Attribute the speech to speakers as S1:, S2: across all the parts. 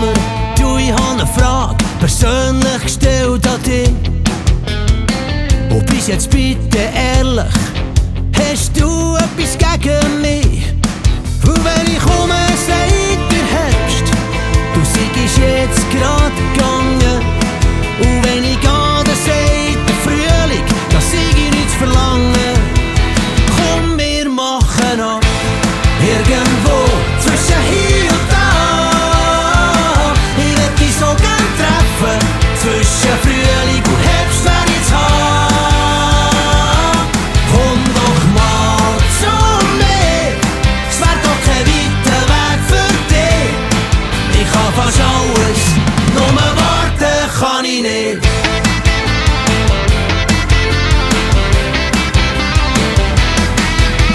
S1: Sommer. Du, ich habe eine Frage persönlich gestellt an dich. Und bis jetzt bitte ehrlich, hast du etwas gegen mich? Und wenn ich komme, sagt der Herbst, du seist jetzt grad gegangen. Und wenn ich gehe, dann sagt der Frühling, dass ich nichts verlangen. Komm, wir machen ab, irgendwo zwischen hier und da. Ich will dich so gern treffen, zwischen Frühling und Herbst wär ich's haben. Komm doch mal zu mir, es wär doch kein weiter Weg für dich. Ich kann fast alles, nur warten kann ich nicht.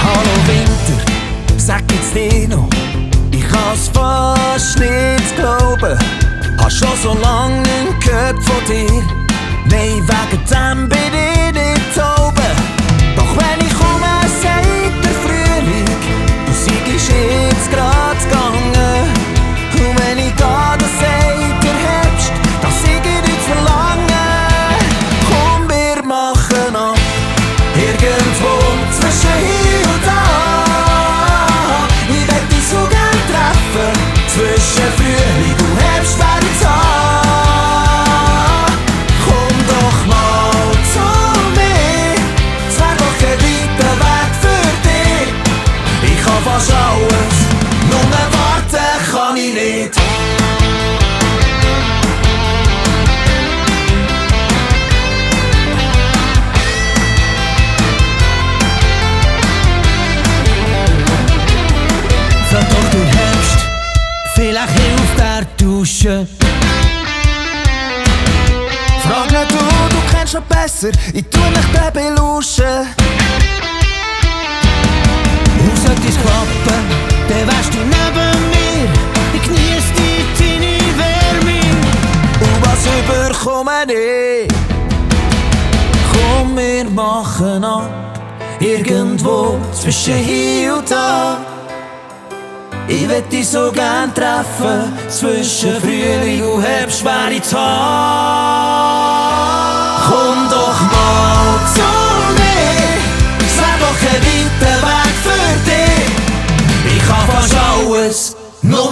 S2: Hallo Winter, sag jetzt dir noch, ich kann's fast nicht glauben. Hast schon so lange nicht gehört von dir. Nein, wegen dem bin ich nicht oben. Doch wenn ich komme, sagt der Frühling, du seist jetzt grad gegangen. Und wenn ich gehe, dann sagt der Herbst, dass ich nichts verlangen. Komm, wir machen ab, irgendwo zwischen hier und da. Ich will dich so gern treffen, zwischen Frühling und Herbst wär ich's haben. Komm doch mal zu mir, es wär doch kein weiter Weg für dich. Ich kann fast alles, nur warten kann ich nicht.
S1: Frag doch den Herbst, vielleicht hilft er Dusche.
S2: Frag nicht du kennst schon besser, ich tu nicht den beluschen.
S1: Und sollte es klappen, dann wärst du neben mir. Ich geniess deine Wärme.
S2: Und was überkomme ich? Komm, wir machen ab, irgendwo zwischen hier und da. Ich will dich so gern treffen, zwischen Frühling und Herbst wär ich's haben. Komm doch mal zu mir, es wär doch kein weiter Weg für dich. Ich kann fast alles, nur